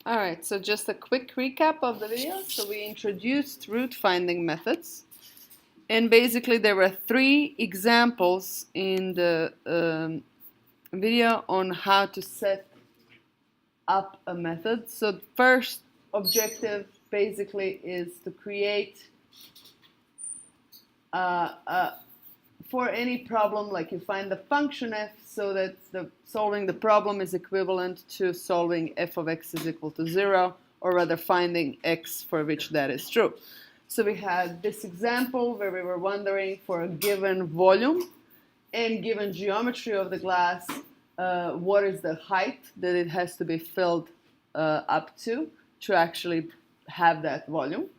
All right, so just a quick recap of the video. So we introduced root finding methods. And basically there were 3 examples in the video on how to set up a method. So the first objective basically is to create for any problem, like you find the function f so that solving the problem is equivalent to solving f of x is equal to 0, or rather finding x for which that is true. So we had this example where we were wondering for a given volume and given geometry of the glass, what is the height that it has to be filled up to actually have that volume.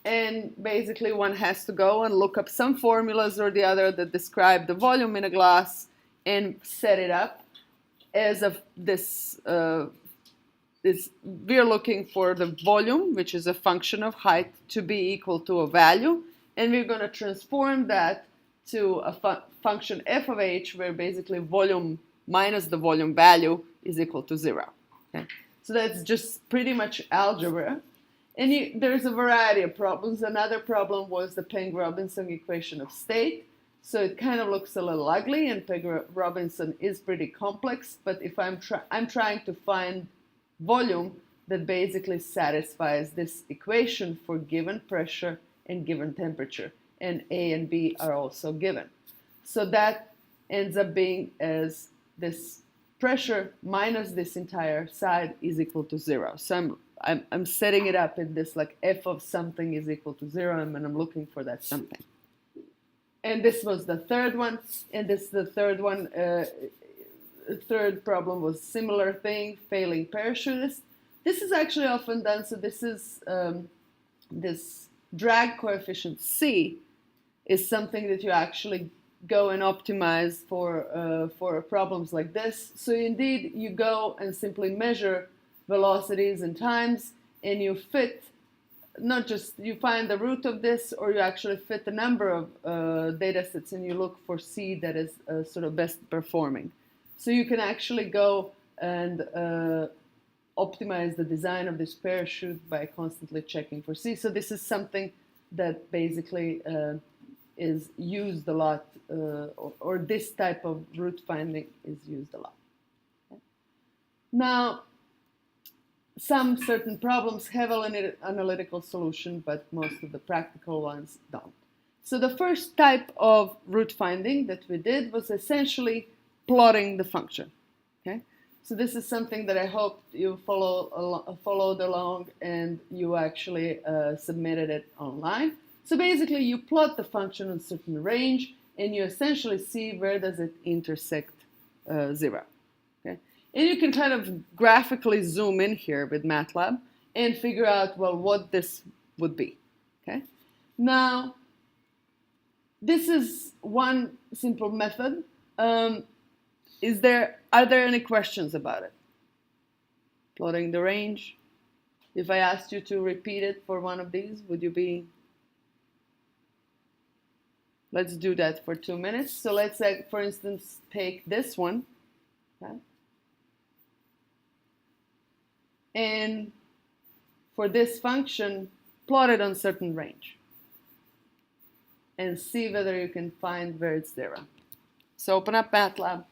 And basically one has to go and look up some formulas or the other that describe the volume in a glass and set it up as of this. We're looking for the volume, which is a function of height, to be equal to a value, and we're going to transform that to a function f of h, where basically volume minus the volume value is equal to 0. Okay? So that's just pretty much algebra. And there's a variety of problems. Another problem was the Peng-Robinson equation of state. So it kind of looks a little ugly, and Peng-Robinson is pretty complex. But if I'm trying to find volume that basically satisfies this equation for given pressure and given temperature, and A and B are also given. So that ends up being as this pressure minus this entire side is equal to 0. So I'm setting it up in this like f of something is equal to 0, and I'm looking for that something. And this was the third one, and this the third one. Third problem was similar thing, failing parachutist. This is actually often done. So this is this drag coefficient C is something that you actually go and optimize for problems like this. So indeed, you go and simply measure velocities and times, and you fit, not just you find the root of this, or you actually fit the number of data sets, and you look for C that is sort of best performing. So you can actually go and optimize the design of this parachute by constantly checking for C. So this is something that basically is used a lot, or this type of root finding is used a lot. Okay. Now, some certain problems have an analytical solution, but most of the practical ones don't. So the first type of root finding that we did was essentially plotting the function. Okay, so this is something that I hope you followed along and you actually submitted it online. So basically, you plot the function on a certain range, and you essentially see where does it intersect 0. Okay, and you can kind of graphically zoom in here with MATLAB and figure out, well, what this would be. Okay, now this is one simple method. Are there any questions about it? Plotting the range. If I asked you to repeat it for one of these, would you be? Let's do that for 2 minutes. So let's say, for instance, take this one. Okay? And for this function, plot it on certain range. And see whether you can find where it's 0. So open up MATLAB.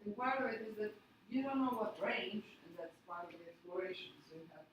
And part of it is that you don't know what range, and that's part of the exploration, so you have to.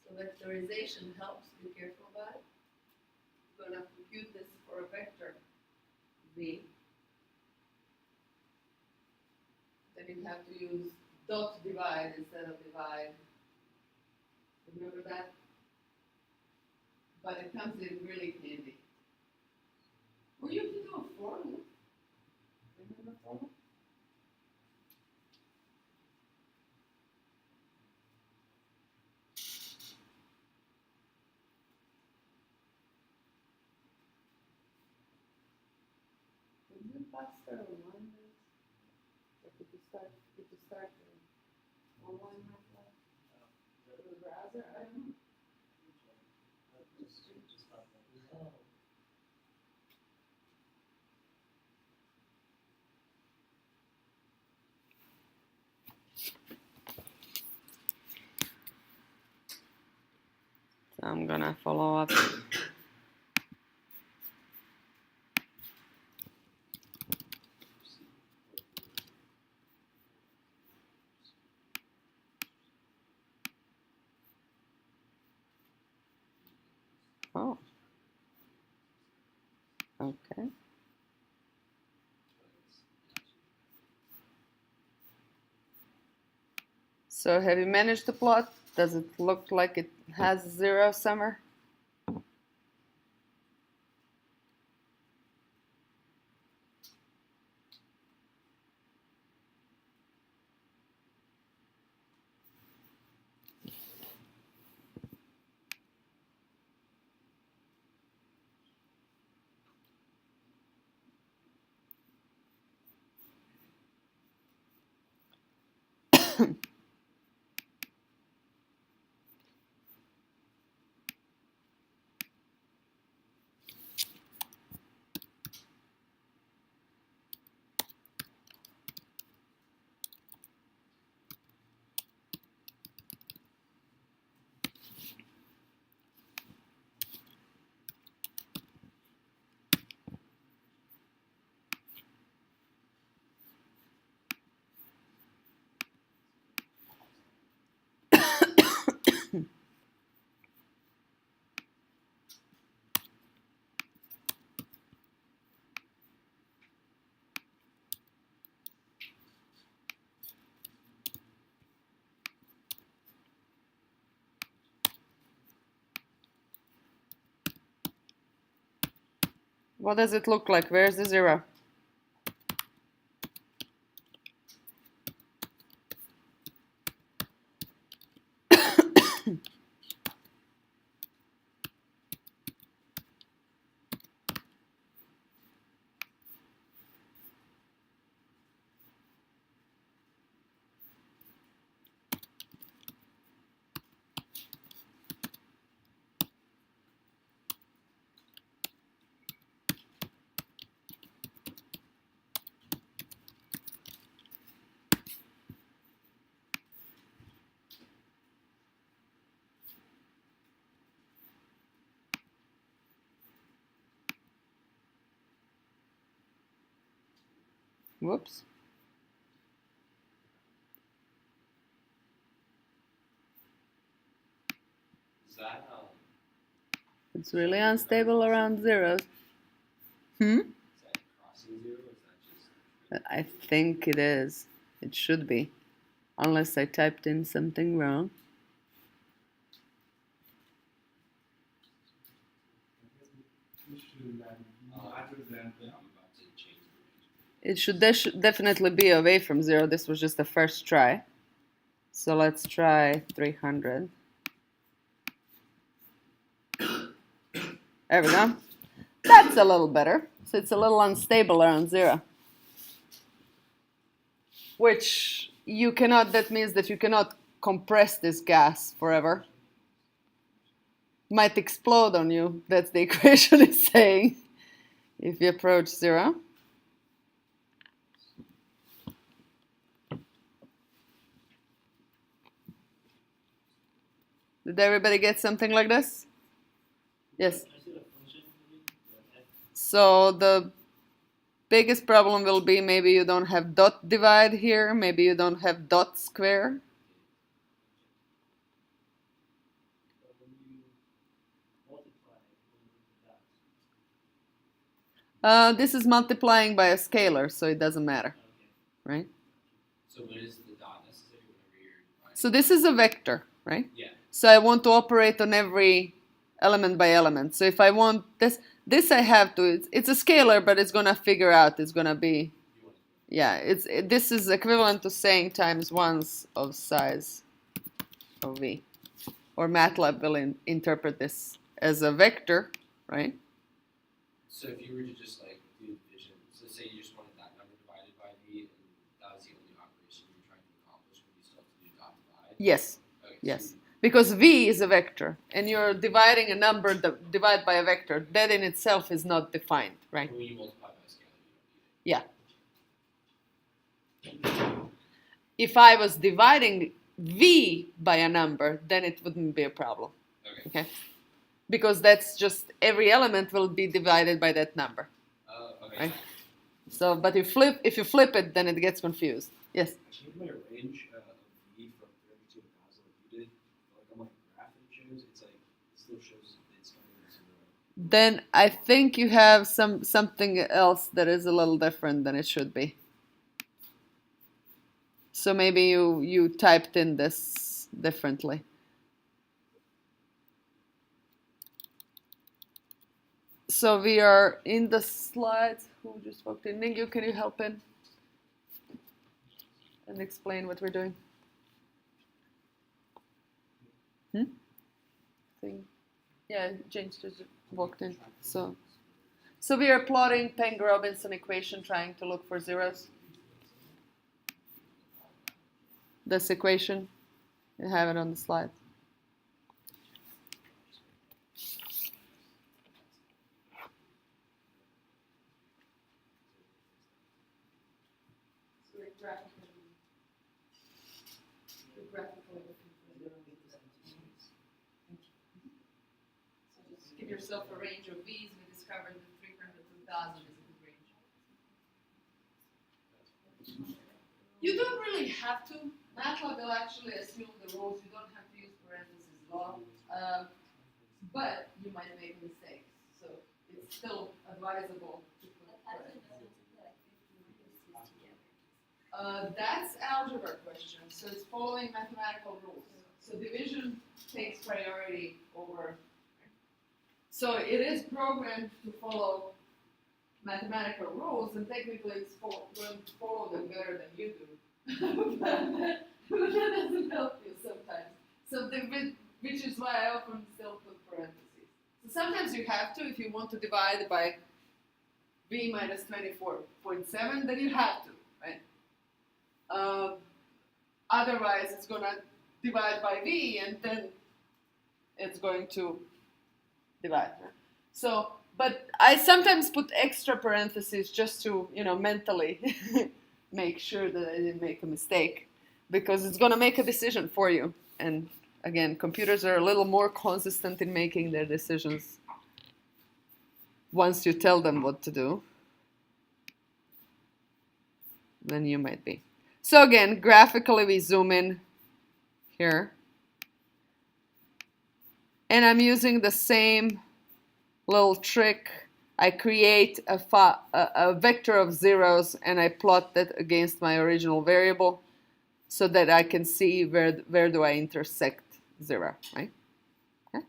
So vectorization helps, be careful about it. We're going to compute this for a vector v. Then you have to use dot divide instead of divide. Remember that? But it comes in really handy. Or you can do a for loop. Remember for loop? Is it faster or one? Or could you start online like that? Through the browser? I don't know. So I'm gonna follow up. Oh. Okay. So have you managed to plot? Does it look like it has zero somewhere? What does it look like? Where's the zero? Whoops. Is that It's really unstable around zeros. Hmm? is that crossing 0? Or is that just I think it is. It should be. Unless I typed in something wrong. It should definitely be away from 0. This was just the first try. So let's try 300. There we go. That's a little better. So it's a little unstable around 0. Which you cannot, that means that you cannot compress this gas forever. Might explode on you. That's the equation is saying. If you approach 0. Did everybody get something like this? Yes. So the biggest problem will be maybe you don't have dot divide here, maybe you don't have dot square. This is multiplying by a scalar, so it doesn't matter, right? So when is the dot necessary whenever you're dividing? So this is a vector, right? Yeah. So I want to operate on every element by element. So if I want this I have to, it's a scalar, but it's going to figure out, it's going to be, yeah, this is equivalent to saying times 1s of size of v. Or MATLAB will interpret this as a vector, right? So if you were to just like do division, so say you just wanted that number divided by v, and that was the only operation you were trying to accomplish, would you still have to do dot divide? Yes. Okay, Yes. So Because v is a vector, and you're dividing a number divided by a vector. That in itself is not defined, right? when you multiply by a scalar, you don't need it. Yeah. If I was dividing v by a number, then it wouldn't be a problem. Okay? Because that's just every element will be divided by that number. Okay. Right? So, but if you flip it, then it gets confused. Yes. Change my range of v from 30 to 1000 like you did. Like on my graph it shows, it's like it still shows it's starting at 0. Then I think you have something else that is a little different than it should be. So maybe you typed in this differently. So we are in the slides. Who just walked in? Ningyu, can you help in and explain what we're doing? Yeah, James just walked in. So we are plotting Peng-Robinson equation, trying to look for zeros. This equation, you have it on the slide. Give yourself a range of v's. We discovered that 300 to 1000 is a good range. You don't really have to. MATLAB will actually assume the rules. You don't have to use parentheses at all. But you might make mistakes. So it's still advisable to put parentheses. That's algebra question. So it's following mathematical rules. So division takes priority over. So it is programmed to follow mathematical rules, and technically it's going to follow them better than you do. But that doesn't help you sometimes. So which is why I often still put parentheses. So sometimes you have to, if you want to divide by v minus 24.7, then you have to, right? Otherwise, it's going to divide by v, and then it's going to divide. So, but I sometimes put extra parentheses just to, mentally make sure that I didn't make a mistake, because it's going to make a decision for you. And again, computers are a little more consistent in making their decisions once you tell them what to do. than you might be. So again, graphically we zoom in here. And I'm using the same little trick. I create a vector of zeros and I plot that against my original variable so that I can see where do I intersect 0, right? Okay.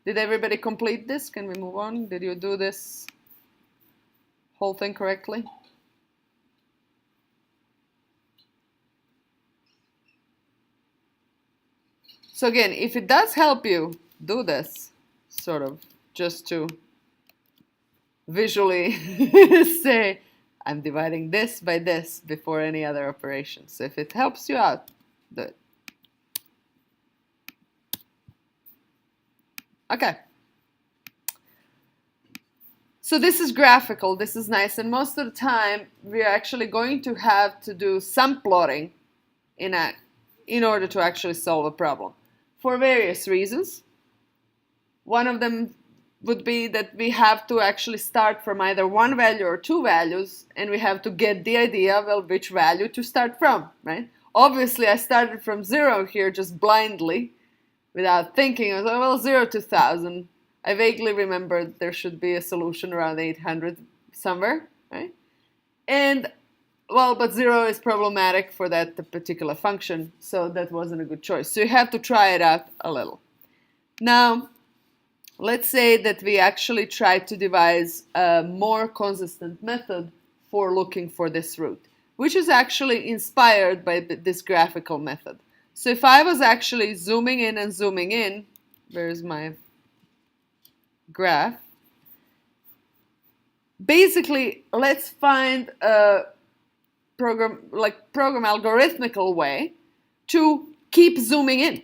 Did everybody complete this? Can we move on? Did you do this whole thing correctly? So again, if it does help you, do this sort of just to visually say, I'm dividing this by this before any other operation. So if it helps you out, do it. Okay. So this is graphical, this is nice, and most of the time we're actually going to have to do some plotting in order to actually solve a problem for various reasons. One of them would be that we have to actually start from either one value or two values, and we have to get the idea of, well, which value to start from, right? Obviously, I started from 0 here just blindly, without thinking. I was like, well, 0 to 1,000. I vaguely remember there should be a solution around 800 somewhere, right? And, well, but 0 is problematic for that particular function, so that wasn't a good choice. So you have to try it out a little. Now, let's say that we actually try to devise a more consistent method for looking for this root, which is actually inspired by this graphical method. So if I was actually zooming in and zooming in, where's my graph? Basically, let's find a program algorithmical way to keep zooming in.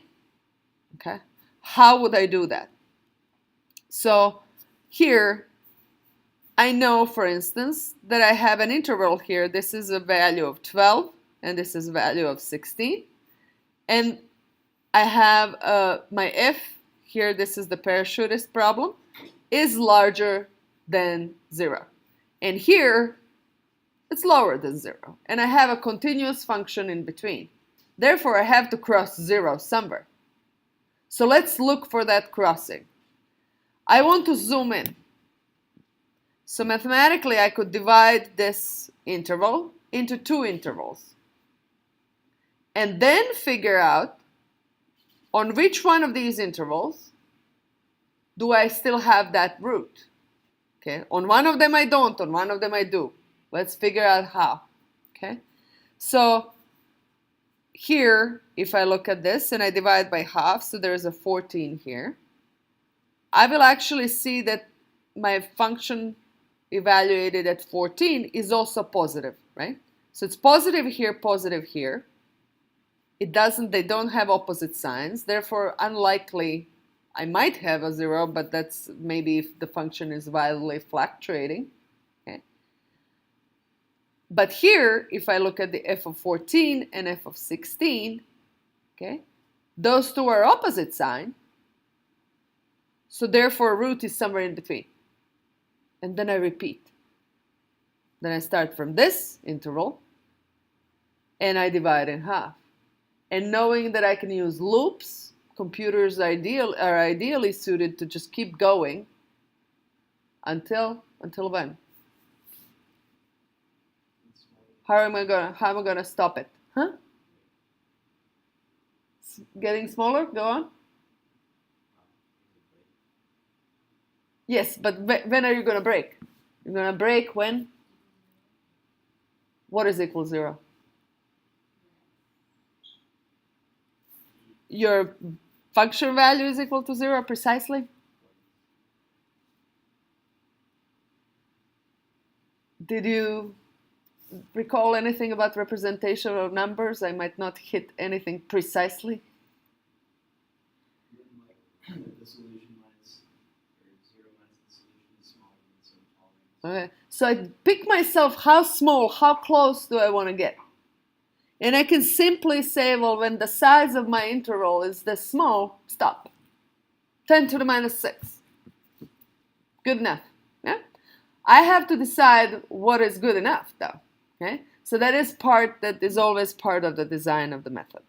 Okay, how would I do that? So here, I know, for instance, that I have an interval here. This is a value of 12, and this is a value of 16. And I have my f, here this is the parachutist problem, is larger than 0. And here, it's lower than 0. And I have a continuous function in between. Therefore, I have to cross 0 somewhere. So let's look for that crossing. I want to zoom in. So mathematically, I could divide this interval into two intervals. And then figure out on which one of these intervals do I still have that root. Okay, on one of them I don't, on one of them I do. Let's figure out how. Okay, so here, if I look at this and I divide by half, so there's a 14 here, I will actually see that my function evaluated at 14 is also positive, right? So it's positive here, positive here. They don't have opposite signs, therefore unlikely I might have a 0, but that's maybe if the function is wildly fluctuating. Okay. But here, if I look at the f of 14 and f of 16, okay, those two are opposite sign, so therefore root is somewhere in between. And then I repeat. Then I start from this interval, and I divide in half. And knowing that I can use loops, computers are ideally suited to just keep going until when? How am I gonna stop it? Huh? It's getting smaller? Go on. Yes, but when are you gonna break? You're gonna break when? What is equal 0? Your function value is equal to 0 precisely? Did you recall anything about representation of numbers? I might not hit anything precisely. The solution minus, or 0 minus the solution is smaller than some tolerance. Okay, so I pick myself how small, how close do I want to get? And I can simply say, well, when the size of my interval is this small, stop. 10 to the minus 6. Good enough. Yeah? I have to decide what is good enough, though. Okay? So that is part that is always part of the design of the method.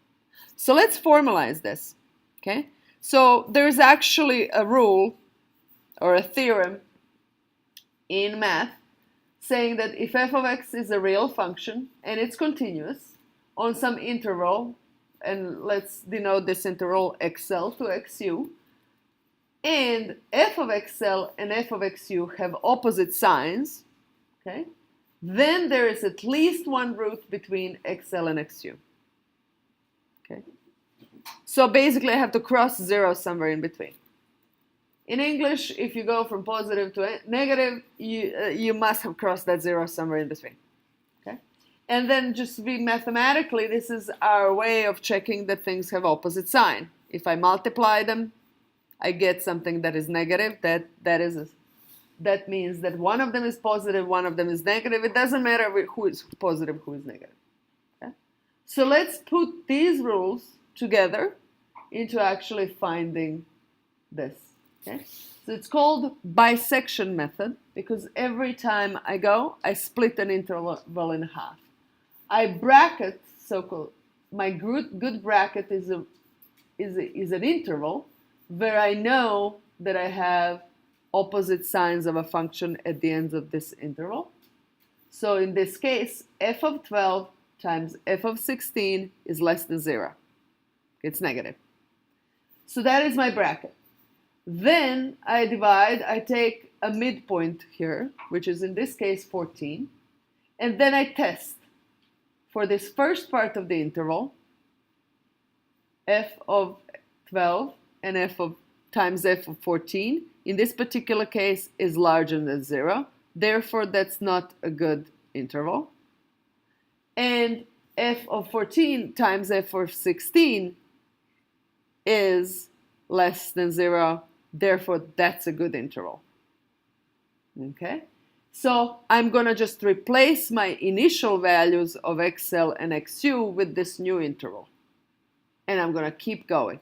So let's formalize this, okay? So there's actually a rule or a theorem in math saying that if f of x is a real function and it's continuous on some interval, and let's denote this interval xl to xu, and f of xl and f of xu have opposite signs, okay, then there is at least one root between xl and xu. Okay. So basically I have to cross 0 somewhere in between. In English, if you go from positive to negative, you must have crossed that 0 somewhere in between. Okay? And then just mathematically, this is our way of checking that things have opposite sign. If I multiply them, I get something that is negative. That means that one of them is positive, one of them is negative. It doesn't matter who is positive, who is negative. Okay? So let's put these rules together into actually finding this. Okay? So it's called bisection method because every time I go, I split an interval in half. I bracket, so-called, my good bracket is an interval where I know that I have opposite signs of a function at the ends of this interval. So in this case, f of 12 times f of 16 is less than 0. It's negative. So that is my bracket. Then I take a midpoint here, which is in this case 14, and then I test for this first part of the interval, f of 12 and f of times f of 14, in this particular case is larger than 0, therefore that's not a good interval. And f of 14 times f of 16 is less than 0, therefore that's a good interval. Okay? So I'm going to just replace my initial values of xl and xu with this new interval. And I'm going to keep going.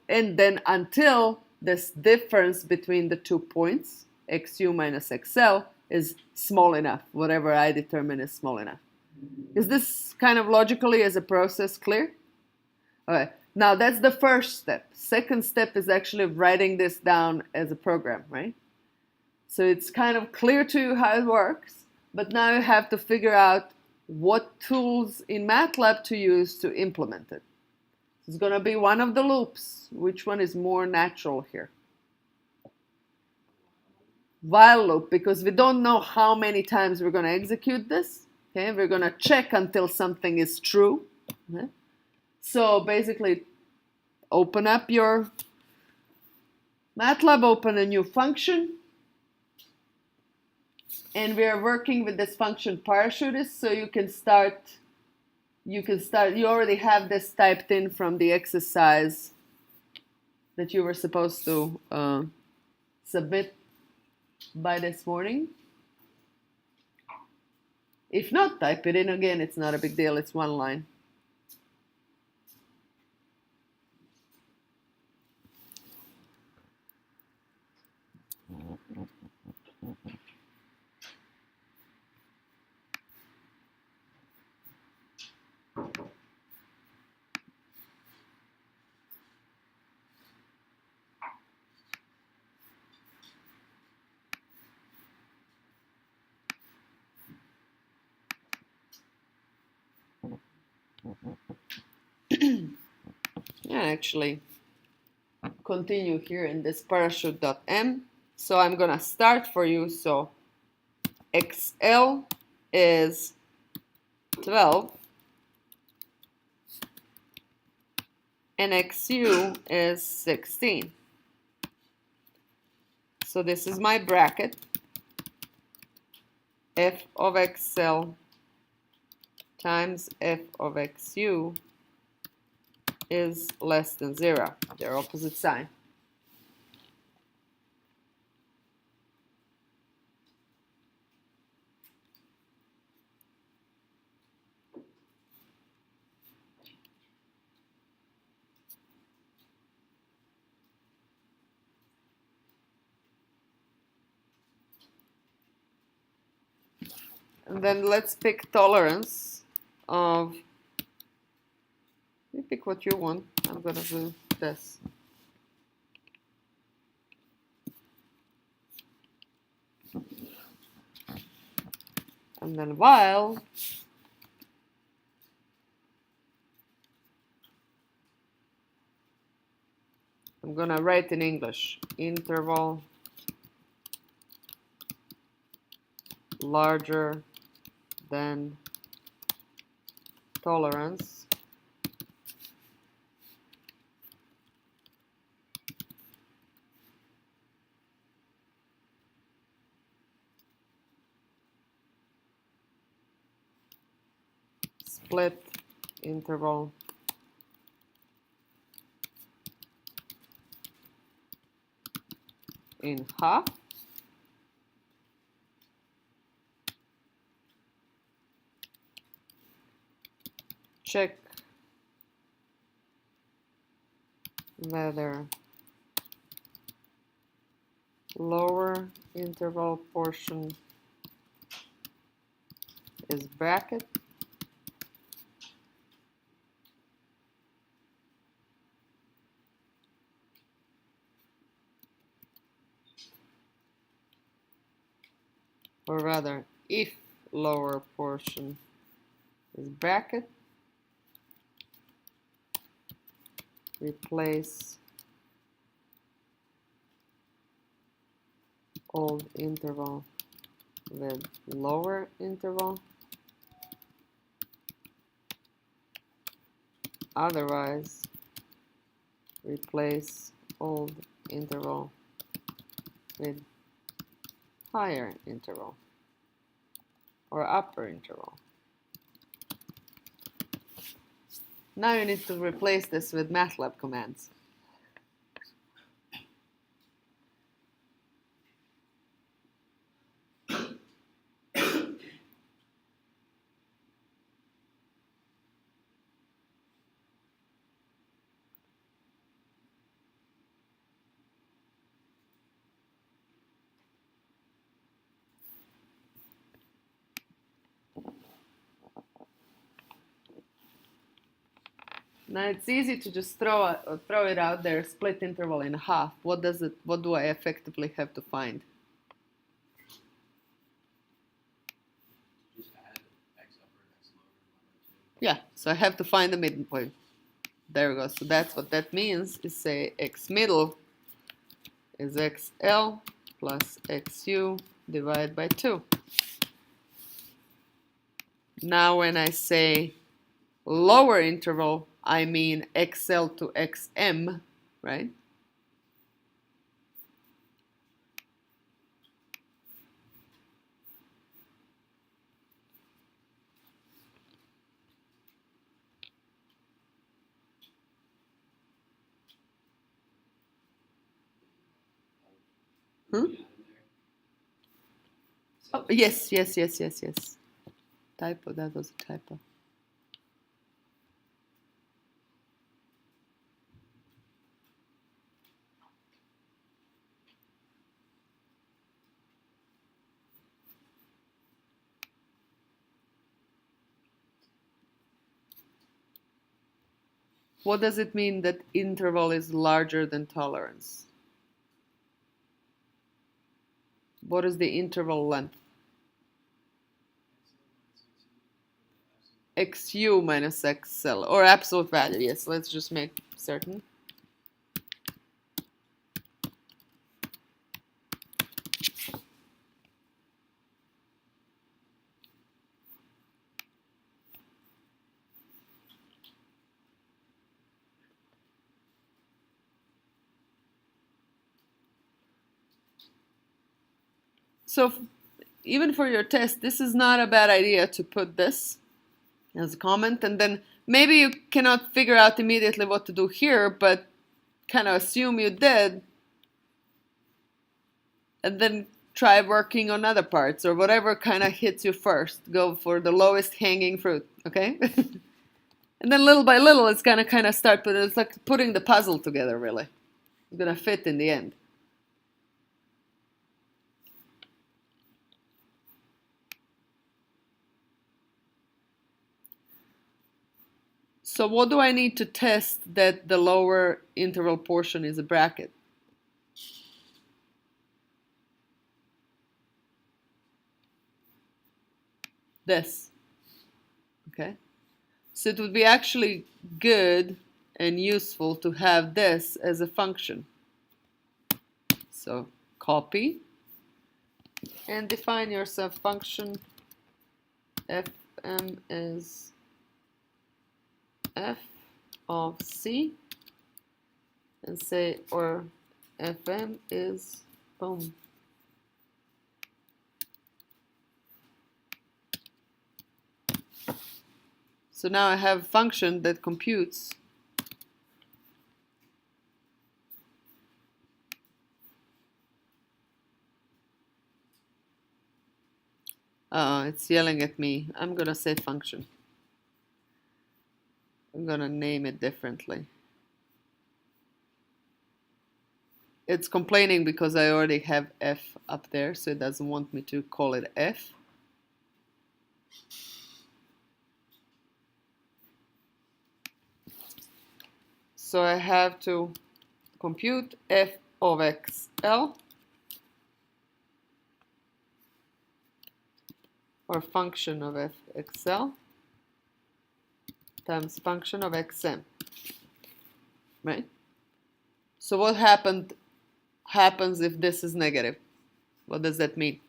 And then until this difference between the 2 points, xu minus xl, is small enough, whatever I determine is small enough. Is this kind of logically as a process clear? All right. Now that's the first step. Second step is actually writing this down as a program, right? So it's kind of clear to you how it works, but now you have to figure out what tools in MATLAB to use to implement it. It's going to be one of the loops. Which one is more natural here? While loop, because we don't know how many times we're going to execute this. Okay, we're going to check until something is true. Okay? So basically, open up your MATLAB, open a new function, and we are working with this function parachutist, so you already have this typed in from the exercise that you were supposed to submit by this morning. If not, type it in again, it's not a big deal, it's one line. Yeah, actually continue here in this parachute.m. So I'm gonna start for you. So XL is 12 and XU is 16. So this is my bracket. F of XL times F of XU is less than 0. They're opposite sign. And then let's pick tolerance of, you pick what you want. I'm gonna do this. And then while I'm gonna write in English, interval larger than tolerance split interval in half. Check whether lower interval portion is bracket or rather if lower portion is bracket, replace old interval with lower interval, otherwise replace old interval with higher interval or upper interval. Now you need to replace this with MATLAB commands. Now it's easy to just throw it out there, split interval in half. What do I effectively have to find? Just add x upper and x lower divided by 2. Yeah, so I have to find the midpoint. There we go. So that's what that means, is say x middle is xl plus xu divided by 2. Now when I say lower interval, I mean xl to xm, right? Hmm? Oh, yes. Typo, that was a typo. What does it mean that interval is larger than tolerance? What is the interval length? XU minus XL, or absolute value, yes, let's just make certain. So even for your test, this is not a bad idea to put this as a comment, and then maybe you cannot figure out immediately what to do here, but kind of assume you did, and then try working on other parts, or whatever kind of hits you first. Go for the lowest hanging fruit, okay? And then little by little, it's gonna kind of start, but it's like putting the puzzle together, really. It's gonna fit in the end. So what do I need to test that the lower interval portion is a bracket? This. Okay? So it would be actually good and useful to have this as a function. So copy and define yourself function fm is f of c and say, or fm is boom. So now I have a function that computes it's yelling at me. I'm gonna say function. I'm gonna name it differently. It's complaining because I already have f up there, so it doesn't want me to call it f. So I have to compute f of xl, or function of fxl, times function of xm, right? So what happens if this is negative? What does that mean?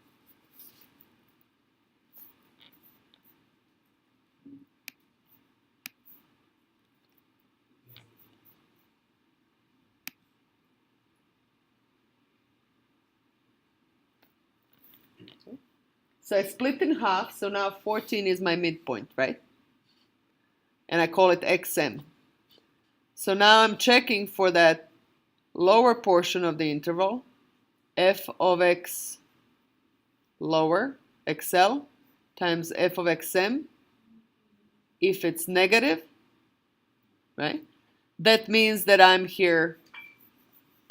So I split in half, so now 14 is my midpoint, right? And I call it xm. So now I'm checking for that lower portion of the interval, f of x lower, xl, times f of xm. If it's negative, right? That means that I'm here.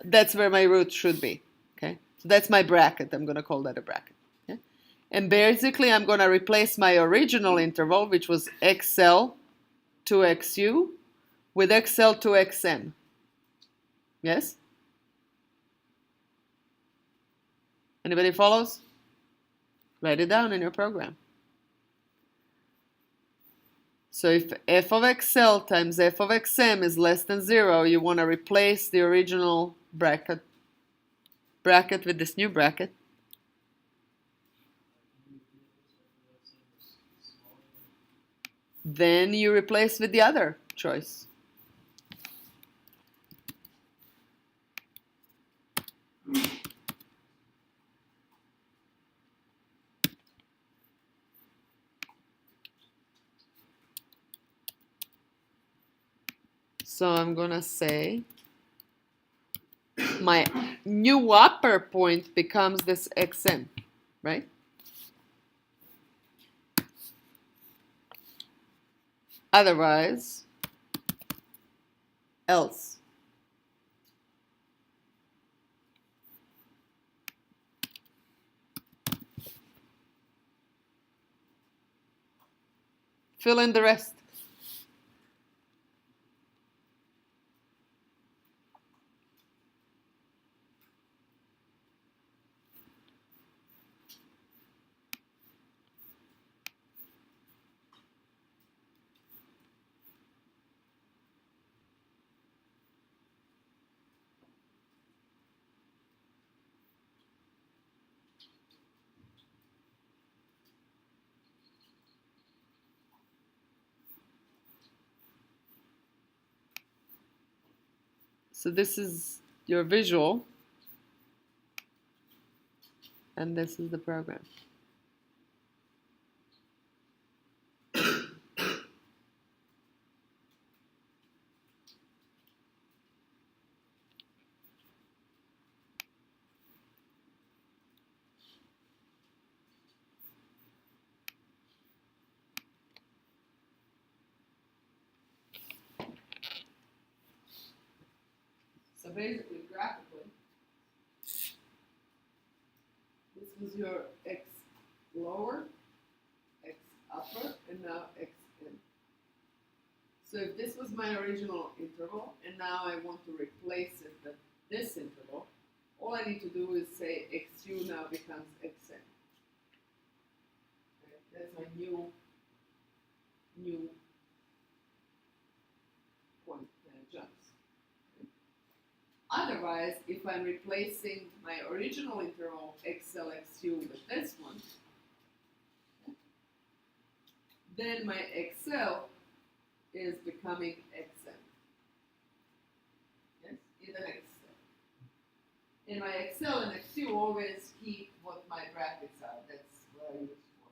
That's where my root should be, okay? So that's my bracket. I'm going to call that a bracket. Okay? And basically, I'm going to replace my original interval, which was xl to xu, with xl to xm. Yes? Anybody follows? Write it down in your program. So if f of xl times f of xm is less than 0, you want to replace the original bracket with this new bracket. Then you replace with the other choice. So I'm going to say my new upper point becomes this xm, right? Otherwise, else. Fill in the rest. So this is your visual, and this is the program. So basically, graphically, this was your x lower, x upper, and now xn. So if this was my original interval, and now I want to replace it with this interval, all I need to do is say xu now becomes xn. Okay, that's my new point jumps. Okay. Otherwise, if I'm replacing my original interval xl xu with this one, then my xl is becoming xn. Yes, in the next step. And my xl and xu always keep what my brackets are. That's what I use for.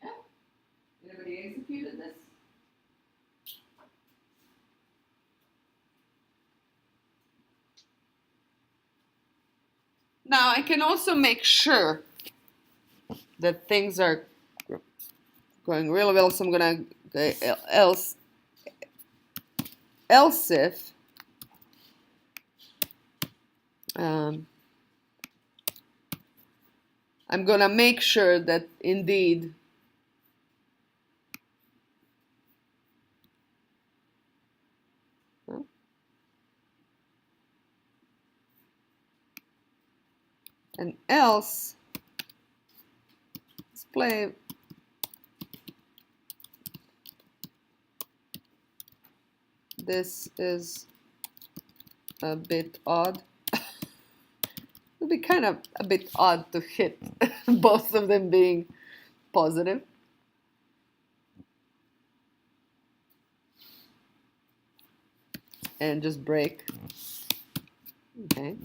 Yeah? Anybody executed this? Now I can also make sure that things are going really well, so I'm gonna else if I'm gonna make sure that indeed and else display this is a bit odd. It'll be kind of a bit odd to hit both of them being positive. And just break. Okay.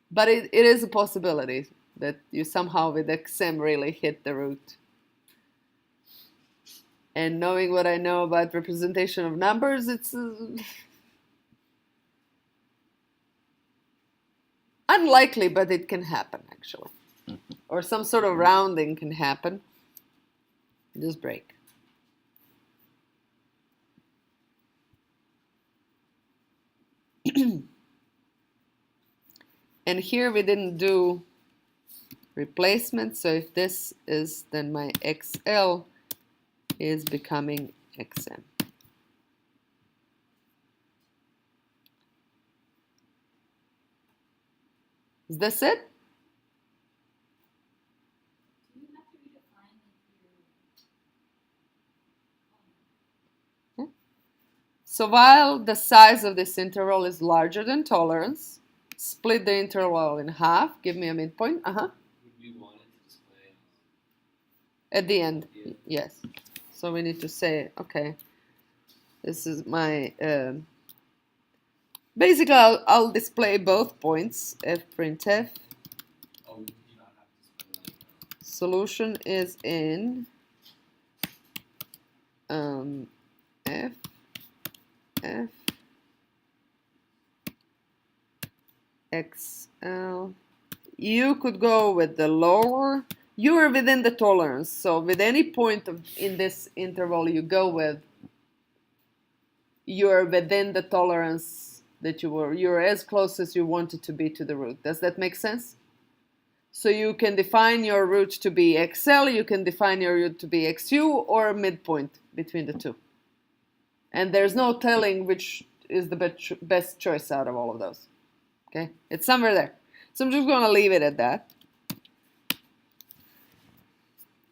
But it is a possibility that you somehow with XM really hit the root. And knowing what I know about representation of numbers, it's unlikely, but it can happen actually. Or some sort of rounding can happen. Just break. And here we didn't do replacement, so if this is, then my XL is becoming XM. Is this it? Do you have to redefine Yeah. So while the size of this interval is larger than tolerance, split the interval in half, give me a midpoint. Would we want it to display At the end, yes. So we need to say, okay, this is my, basically I'll display both points, fprintf. Oh, you do not have to display like Solution is in f xl. You could go with the lower. You are within the tolerance, so with any point in this interval you go with, you're within the tolerance that you were. You're as close as you wanted to be to the root. Does that make sense? So you can define your root to be XL, you can define your root to be XU, or a midpoint between the two. And there's no telling which is the best choice out of all of those. Okay, it's somewhere there. So I'm just going to leave it at that.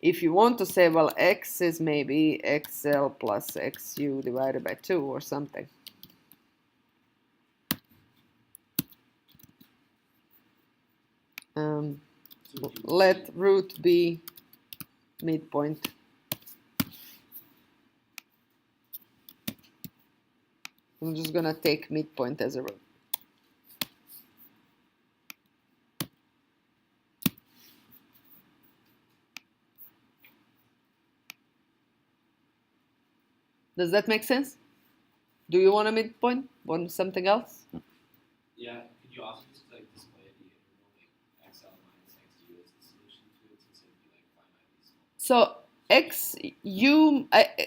If you want to say, well, X is maybe XL plus XU divided by 2 or something. Let root be midpoint. I'm just going to take midpoint as a root. Does that make sense? Do you want a midpoint? Want something else? Yeah, could you also just like display the interval like XL minus XU as the solution to it since it would be like finitely small? So XU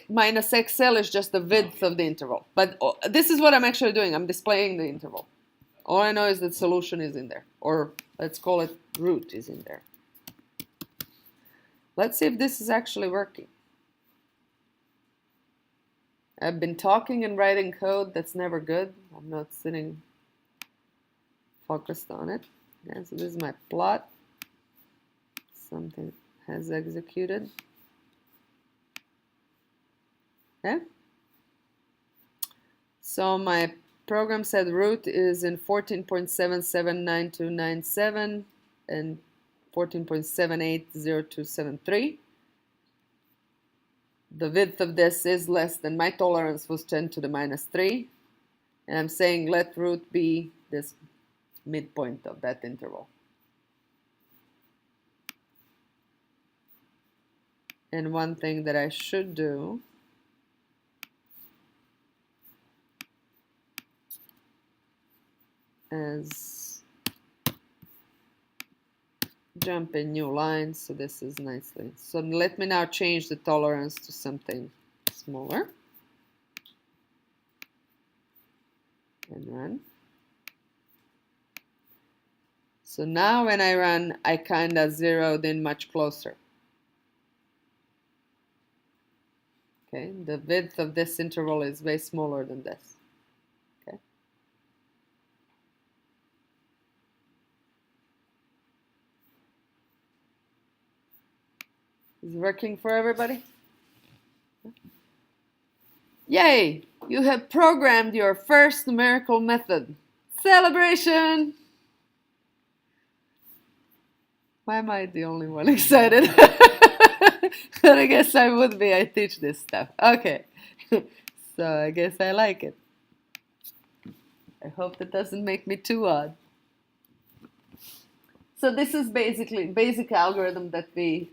minus XL is just the width of the interval. But this is what I'm actually doing. I'm displaying the interval. All I know is that solution is in there. Or let's call it root is in there. Let's see if this is actually working. I've been talking and writing code. That's never good. I'm not sitting focused on it. Yeah, so this is my plot. Something has executed. Okay. So my program said root is in 14.779297 and 14.780273. The width of this is less than my tolerance was 10 to the minus 3. And I'm saying let root be this midpoint of that interval. And one thing that I should do is jump in new lines, so this is nicely. So let me now change the tolerance to something smaller. And run. So now when I run, I kind of zeroed in much closer. Okay, the width of this interval is way smaller than this. Okay. Is it working for everybody? Yay! You have programmed your first numerical method. Celebration! Why am I the only one excited? But I guess I would be. I teach this stuff. Okay. So I guess I like it. I hope that doesn't make me too odd. So this is basically basic algorithm that we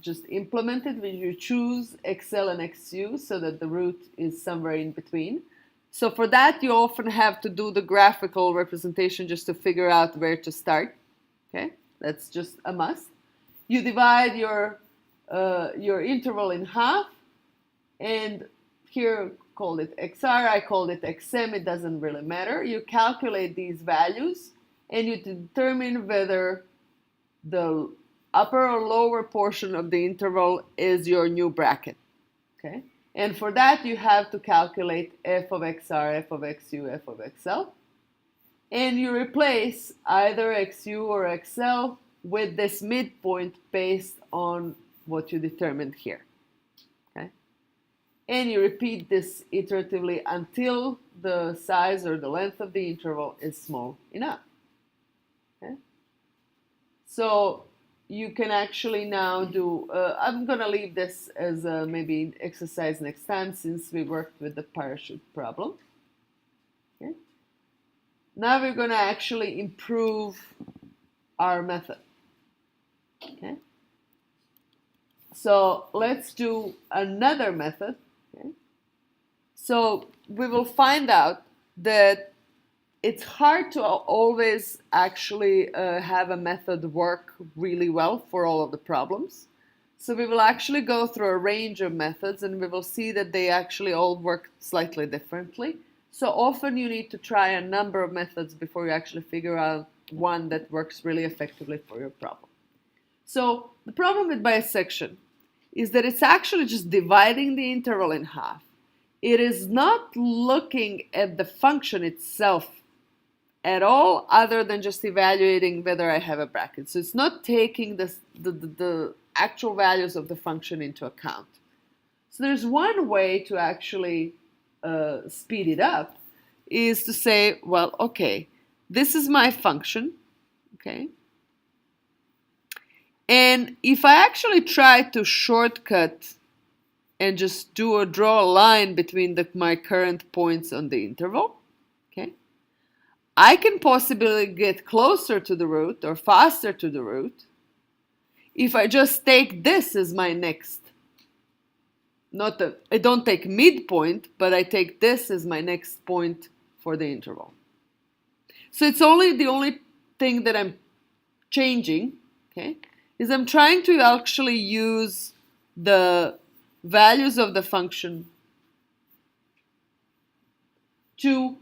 just implemented. When you choose XL and XU so that the root is somewhere in between. So for that, you often have to do the graphical representation just to figure out where to start. Okay, that's just a must. You divide your interval in half, and here call it XR, I called it XM, it doesn't really matter. You calculate these values, and you determine whether the upper or lower portion of the interval is your new bracket. Okay, and for that you have to calculate f of XR, f of XU, f of XL. And you replace either XU or XL with this midpoint based on what you determined here. Okay? And you repeat this iteratively until the size or the length of the interval is small enough. Okay? So you can actually now do, I'm going to leave this as maybe an exercise next time since we worked with the parachute problem. Okay? Now we're going to actually improve our method. Okay? So let's do another method. Okay? So we will find out that it's hard to always actually have a method work really well for all of the problems. So we will actually go through a range of methods and we will see that they actually all work slightly differently. So often you need to try a number of methods before you actually figure out one that works really effectively for your problem. So the problem with bisection is that it's actually just dividing the interval in half. It is not looking at the function itself at all other than just evaluating whether I have a bracket. So it's not taking the actual values of the function into account. So there's one way to actually speed it up is to say, well, okay, this is my function, okay? And if I actually try to shortcut and just draw a line between my current points on the interval, okay, I can possibly get closer to the root or faster to the root if I just take this as my next. I don't take midpoint, but I take this as my next point for the interval. So it's the only thing that I'm changing, okay, is I'm trying to actually use the values of the function to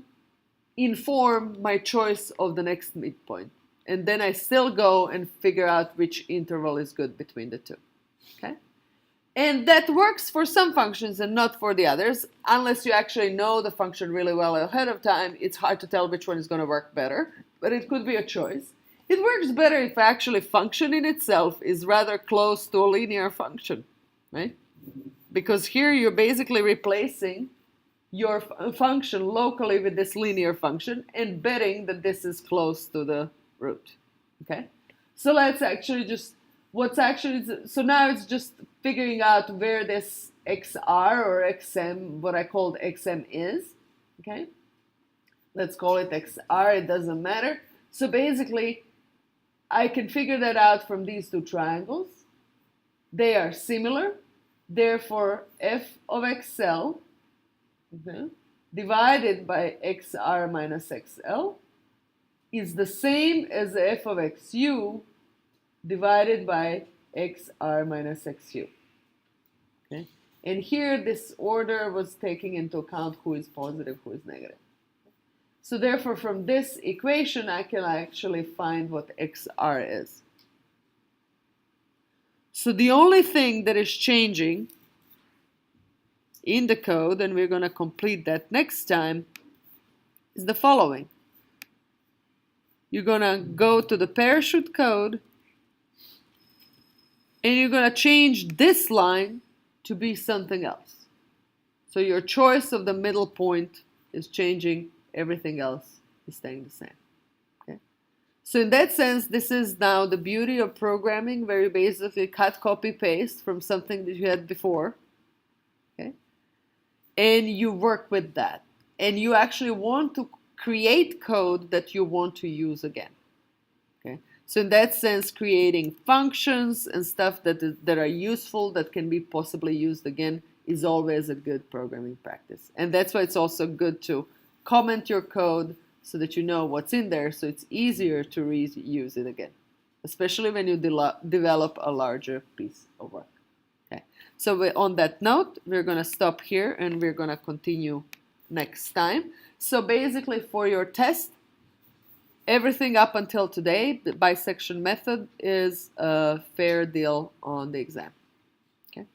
inform my choice of the next midpoint. and then I still go and figure out which interval is good between the two. Okay? And that works for some functions and not for the others. Unless you actually know the function really well ahead of time, it's hard to tell which one is going to work better, but it could be a choice. It works better if actually function in itself is rather close to a linear function, right? Because here you're basically replacing your function locally with this linear function and betting that this is close to the root, okay? So let's actually just, so now it's just figuring out where this xr or xm, what I called xm is, okay? Let's call it xr, it doesn't matter. So basically, I can figure that out from these two triangles. They are similar, therefore f of xl, okay, divided by xr minus xl is the same as f of xu divided by xr minus xu. Okay? And here this order was taking into account who is positive, who is negative. So therefore from this equation I can actually find what xr is. So the only thing that is changing in the code, and we're going to complete that next time, is the following. You're going to go to the parachute code and you're going to change this line to be something else. So your choice of the middle point is changing, everything else is staying the same. Okay? So in that sense, this is now the beauty of programming, where you basically cut, copy, paste from something that you had before. Okay? And you work with that. And you actually want to create code that you want to use again. Okay? So in that sense, creating functions and stuff that are useful, that can be possibly used again, is always a good programming practice. And that's why it's also good to comment your code so that you know what's in there, so it's easier to reuse it again, especially when you develop a larger piece of work. Okay. So on that note, we're going to stop here and we're going to continue next time. So basically for your test, everything up until today, the bisection method is a fair deal on the exam. Okay.